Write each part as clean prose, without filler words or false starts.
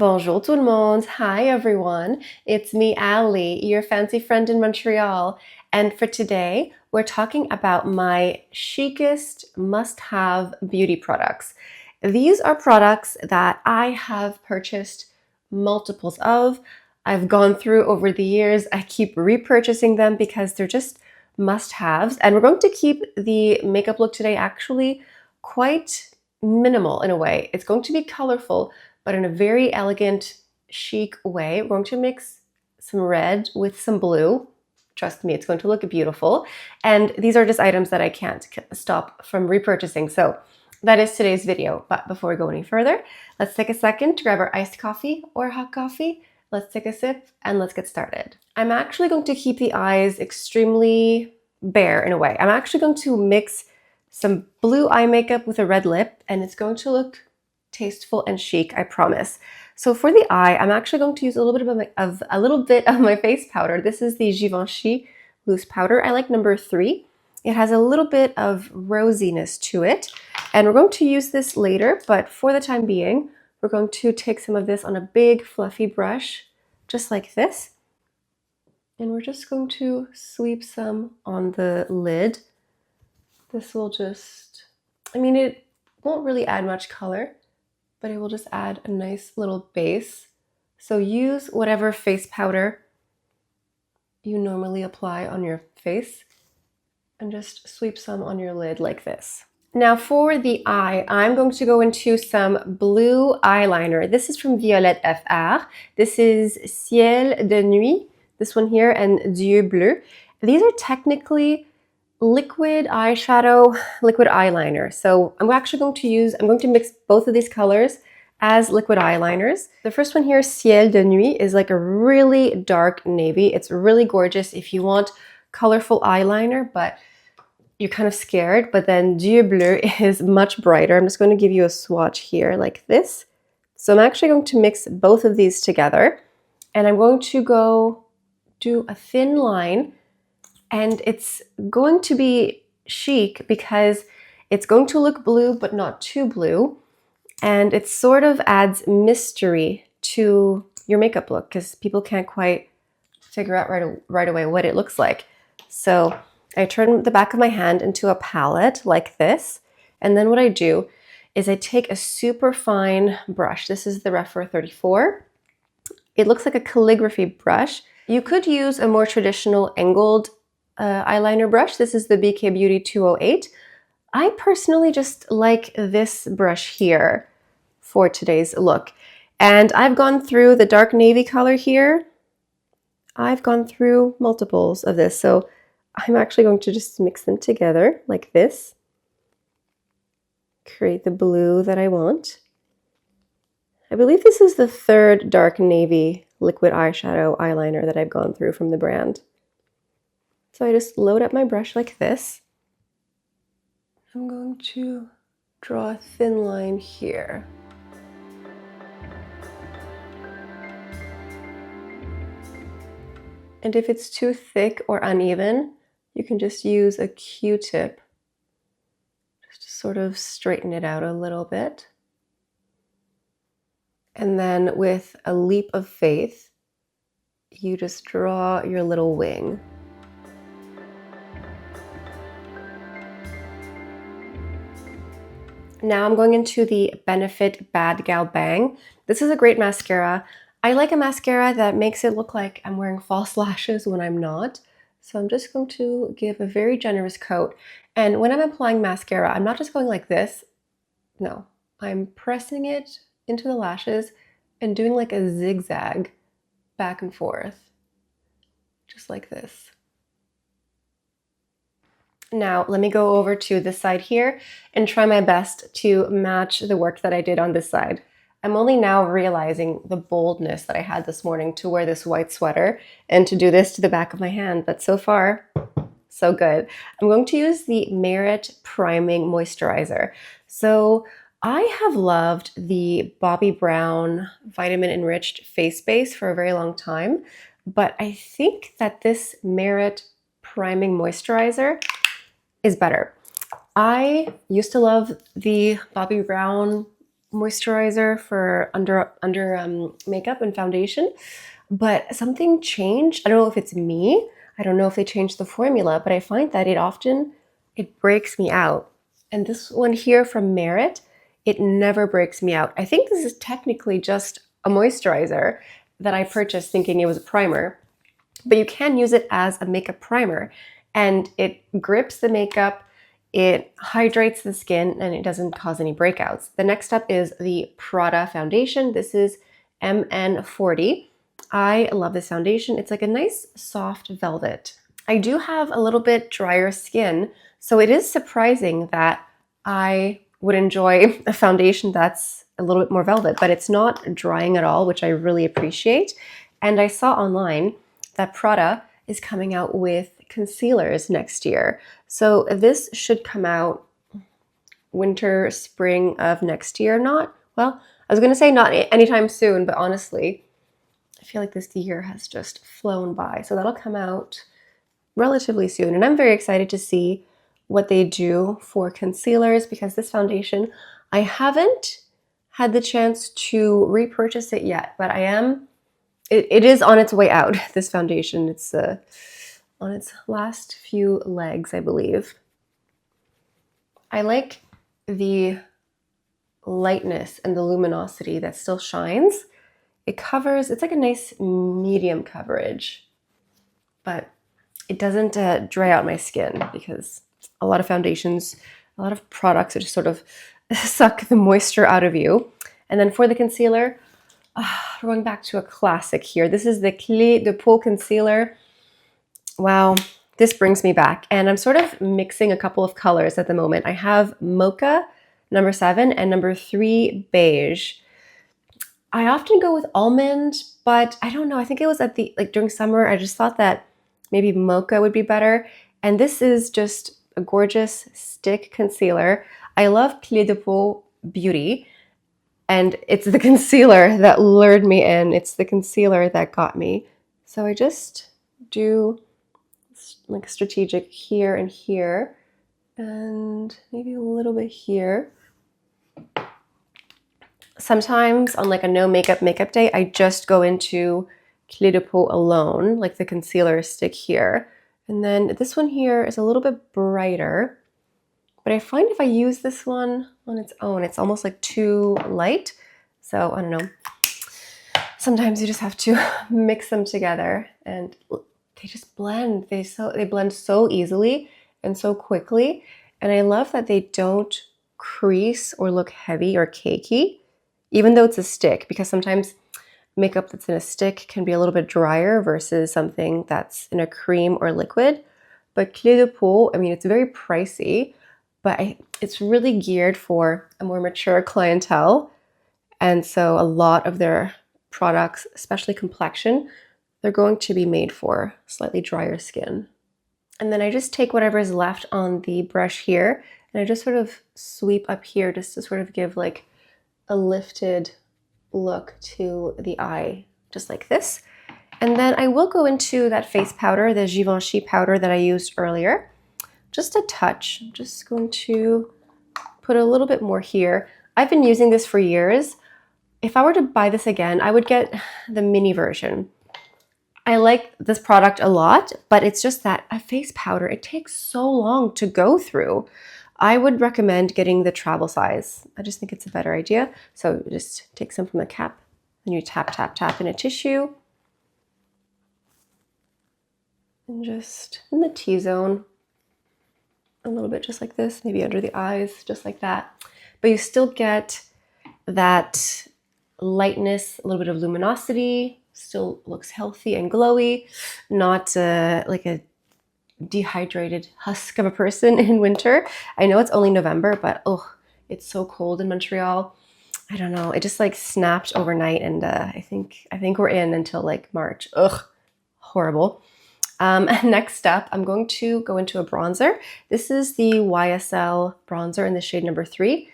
Bonjour tout le monde. Hi everyone. It's me, Ali, your fancy friend in Montreal. And for today, we're talking about my chicest must-have beauty products. These are products that I have purchased multiples of. I've gone through over the years. I keep repurchasing them because they're just must-haves. And we're going to keep the makeup look today actually quite minimal in a way. It's going to be colorful, but in a very elegant, chic way. We're going to mix some red with some blue. Trust me, it's going to look beautiful. And these are just items that I can't stop from repurchasing. So that is today's video. But before we go any further, let's take a second to grab our iced coffee or hot coffee. Let's take a sip and let's get started. I'm actually going to keep the eyes extremely bare in a way. I'm actually going to mix some blue eye makeup with a red lip, and it's going to look tasteful and chic, I promise. So for the eye, I'm actually going to use a little bit of my face powder. This is the Givenchy loose powder. I like number 3. It has a little bit of rosiness to it, and we're going to use this later, but for the time being, we're going to take some of this on a big fluffy brush, just like this. And we're just going to sweep some on the lid. This will just, it won't really add much color, but it will just add a nice little base. So use whatever face powder you normally apply on your face and just sweep some on your lid like this. Now for the eye, I'm going to go into some blue eyeliner. This is from Violette FR. This is Ciel de Nuit, this one here, and Dieu Bleu. These are technically liquid eyeshadow, liquid eyeliner. So I'm going to mix both of these colors as liquid eyeliners. The first one here, Ciel de Nuit, is like a really dark navy. It's really gorgeous if you want colorful eyeliner, but you're kind of scared. But then Dieu Bleu is much brighter. I'm just going to give you a swatch here like this. So I'm actually going to mix both of these together, and I'm going to go do a thin line. And it's going to be chic because it's going to look blue, but not too blue. And it sort of adds mystery to your makeup look because people can't quite figure out right away what it looks like. So I turn the back of my hand into a palette like this. And then what I do is I take a super fine brush. This is the Refer 34. It looks like a calligraphy brush. You could use a more traditional angled eyeliner brush. This is the BK Beauty 208. I personally just like this brush here for today's look. And I've gone through the dark navy color here. I've gone through multiples of this. So I'm actually going to just mix them together like this. Create the blue that I want. I believe this is the 3rd dark navy liquid eyeshadow eyeliner that I've gone through from the brand. So I just load up my brush like this. I'm going to draw a thin line here. And if it's too thick or uneven, you can just use a Q-tip just to sort of straighten it out a little bit. And then with a leap of faith, you just draw your little wing. Now I'm going into the Benefit Bad Gal Bang. This is a great mascara. I like a mascara that makes it look like I'm wearing false lashes when I'm not. So I'm just going to give a very generous coat. And when I'm applying mascara, I'm not just going like this. No, I'm pressing it into the lashes and doing like a zigzag back and forth, just like this. Now, let me go over to this side here and try my best to match the work that I did on this side. I'm only now realizing the boldness that I had this morning to wear this white sweater and to do this to the back of my hand, but so far, so good. I'm going to use the Merit Priming Moisturizer. So I have loved the Bobbi Brown Vitamin Enriched Face Base for a very long time, but I think that this Merit Priming Moisturizer is better. I used to love the Bobbi Brown moisturizer for under makeup and foundation, but something changed. I don't know if it's me. I don't know if they changed the formula, but I find that it breaks me out. And this one here from Merit, it never breaks me out. I think this is technically just a moisturizer that I purchased thinking it was a primer, but you can use it as a makeup primer, and it grips the makeup, it hydrates the skin, and it doesn't cause any breakouts. The next up is the Prada foundation. This is MN40. I love this foundation. It's like a nice soft velvet. I do have a little bit drier skin, so it is surprising that I would enjoy a foundation that's a little bit more velvet, but it's not drying at all, which I really appreciate. And I saw online that Prada is coming out with concealers next year. So this should come out winter, spring of next year. Not, well, I was going to say not anytime soon, but honestly, I feel like this year has just flown by. So that'll come out relatively soon. And I'm very excited to see what they do for concealers, because this foundation, I haven't had the chance to repurchase it yet, but I am. It is on its way out, this foundation. It's on its last few legs, I believe. I like the lightness and the luminosity that still shines. It covers, it's like a nice medium coverage, but it doesn't dry out my skin, because a lot of foundations, a lot of products just sort of suck the moisture out of you. And then for the concealer, we're going back to a classic here. This is the Clé de Peau concealer. Wow, this brings me back. And I'm sort of mixing a couple of colors at the moment. I have Mocha number 7 and number 3 beige. I often go with almond, but I don't know. I think it was at the, like during summer, I just thought that maybe Mocha would be better. And this is just a gorgeous stick concealer. I love Clé de Peau Beauty. And it's the concealer that lured me in. It's the concealer that got me. So I just do like strategic here and here, and maybe a little bit here. Sometimes on like a no makeup day, I just go into Clé de Peau alone, like the concealer stick here. And then this one here is a little bit brighter. But I find if I use this one on its own, it's almost like too light. So I don't know. Sometimes you just have to mix them together, and they just blend. They blend so easily and so quickly. And I love that they don't crease or look heavy or cakey, even though it's a stick, because sometimes makeup that's in a stick can be a little bit drier versus something that's in a cream or liquid. But Clé de Peau, I mean, it's very pricey, but it's really geared for a more mature clientele. And so a lot of their products, especially complexion, they're going to be made for slightly drier skin. And then I just take whatever is left on the brush here, and I just sort of sweep up here just to sort of give like a lifted look to the eye, just like this. And then I will go into that face powder, the Givenchy powder that I used earlier. Just a touch. I'm just going to put a little bit more here. I've been using this for years. If I were to buy this again, I would get the mini version. I like this product a lot, but it's just that a face powder, it takes so long to go through. I would recommend getting the travel size. I just think it's a better idea. So just take some from the cap, and you tap, tap, tap in a tissue. And just in the T-zone. A little bit just like this, maybe under the eyes, just like that. But you still get that lightness, a little bit of luminosity, still looks healthy and glowy, not like a dehydrated husk of a person in winter. I know it's only November, but oh, it's so cold in Montreal. I don't know, it just like snapped overnight, and I think we're in until like March. Ugh, horrible. Next up, I'm going to go into a bronzer. This is the YSL bronzer in the shade number 3.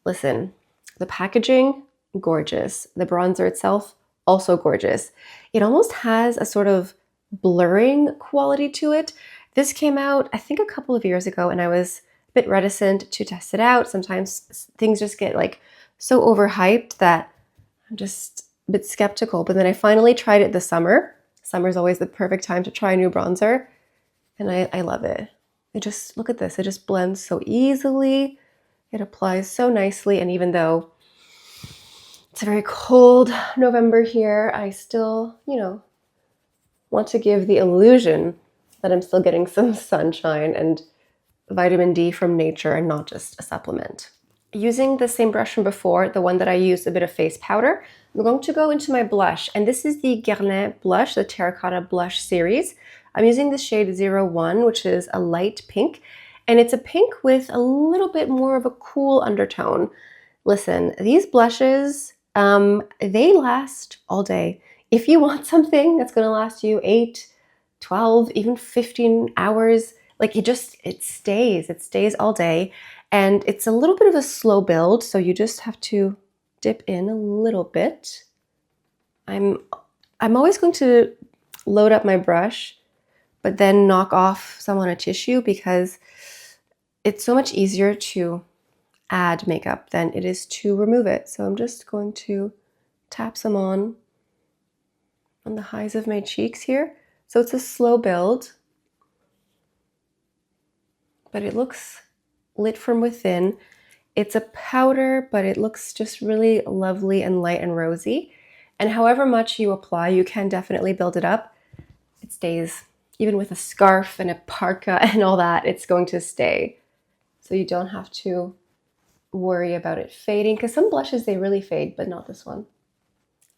Listen, the packaging, gorgeous. The bronzer itself, also gorgeous. It almost has a sort of blurring quality to it. This came out, I think, a couple of years ago, and I was a bit reticent to test it out. Sometimes things just get like so overhyped that I'm just a bit skeptical. But then I finally tried it this summer. Summer is always the perfect time to try a new bronzer. And I love it. It just, look at this. It just blends so easily. It applies so nicely. And even though it's a very cold November here, I still, want to give the illusion that I'm still getting some sunshine and vitamin D from nature and not just a supplement. Using the same brush from before, the one that I used a bit of face powder, I'm going to go into my blush. And this is the Guerlain blush, the Terracotta Blush series. I'm using the shade 01, which is a light pink. And it's a pink with a little bit more of a cool undertone. Listen, these blushes, they last all day. If you want something that's going to last you 8, 12, even 15 hours, like it stays all day. And it's a little bit of a slow build, so you just have to dip in a little bit. I'm always going to load up my brush, but then knock off some on a tissue because it's so much easier to add makeup than it is to remove it. So I'm just going to tap some on the highs of my cheeks here. So it's a slow build, but it looks lit from within. It's a powder, but it looks just really lovely and light and rosy. And however much you apply, you can definitely build it up. It stays, even with a scarf and a parka and all that, it's going to stay. So you don't have to worry about it fading, because some blushes, they really fade, but not this one.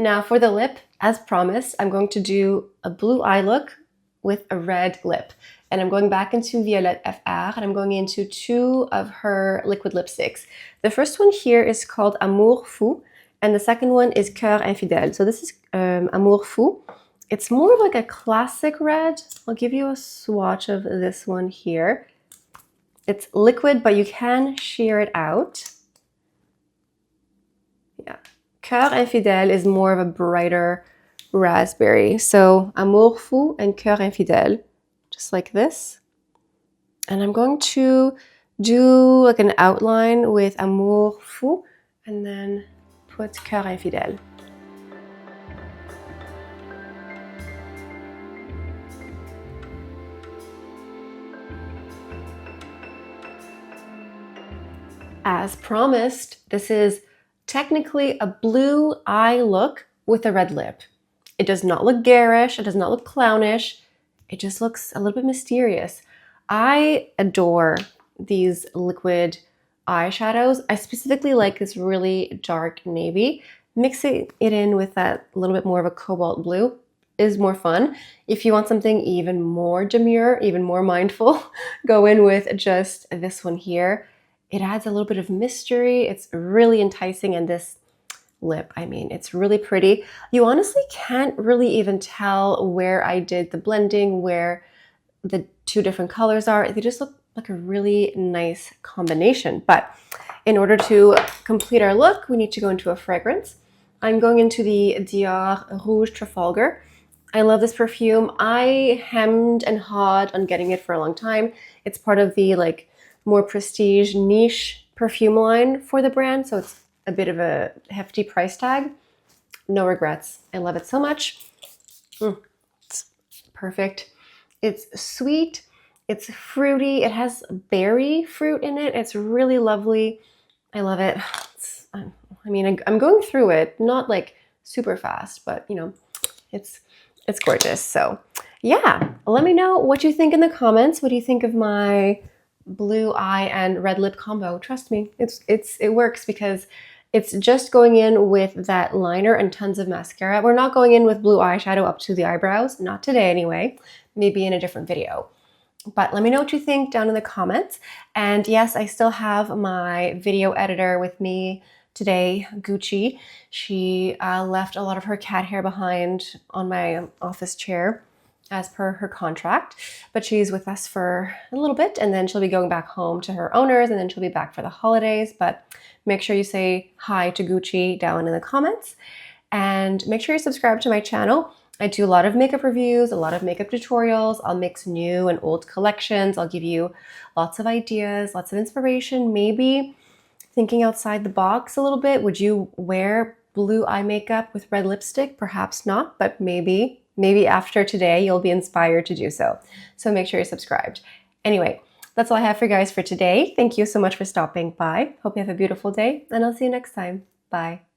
Now for the lip, as promised, I'm going to do a blue eye look with a red lip. And I'm going back into Violette FR, and I'm going into 2 of her liquid lipsticks. The first one here is called Amour Fou, and the second one is Cœur Infidèle. So this is Amour Fou. It's more of like a classic red. I'll give you a swatch of this one here. It's liquid, but you can sheer it out. Yeah. Cœur Infidèle is more of a brighter raspberry. So Amour Fou and Cœur Infidèle, just like this. And I'm going to do like an outline with Amour Fou and then put Cœur Infidèle. As promised, this is technically a blue eye look with a red lip. It does not look garish, it does not look clownish, it just looks a little bit mysterious. I adore these liquid eyeshadows. I specifically like this really dark navy. Mixing it in with that little bit more of a cobalt blue is more fun. If you want something even more demure, even more mindful, go in with just this one here. It adds a little bit of mystery. It's really enticing, and this lip, I mean, it's really pretty. You honestly can't really even tell where I did the blending, where the 2 different colors are. They just look like a really nice combination. But in order to complete our look, we need to go into a fragrance. I'm going into the Dior Rouge Trafalgar. I love this perfume. I hemmed and hawed on getting it for a long time. It's part of the more prestige niche perfume line for the brand, so it's a bit of a hefty price tag. No regrets. I love it so much. It's perfect. It's sweet, it's fruity, it has berry fruit in it. It's really lovely. I love it. I'm going through it, not like super fast, but it's gorgeous. So yeah, let me know what you think in the comments. What do you think of my blue eye and red lip combo? Trust me, it works, because it's just going in with that liner and tons of mascara. We're not going in with blue eyeshadow up to the eyebrows, not today anyway, maybe in a different video. But let me know what you think down in the comments. And yes, I still have my video editor with me today, Gucci. She left a lot of her cat hair behind on my office chair as per her contract, but she's with us for a little bit, and then she'll be going back home to her owners, and then she'll be back for the holidays. But make sure you say hi to Gucci down in the comments, and make sure you subscribe to my channel. I do a lot of makeup reviews, a lot of makeup tutorials. I'll mix new and old collections. I'll give you lots of ideas, lots of inspiration, maybe thinking outside the box a little bit. Would you wear blue eye makeup with red lipstick? Perhaps not, but maybe after today you'll be inspired to do so. So make sure you're subscribed. Anyway, that's all I have for you guys for today. Thank you so much for stopping by. Hope you have a beautiful day, and I'll see you next time. Bye.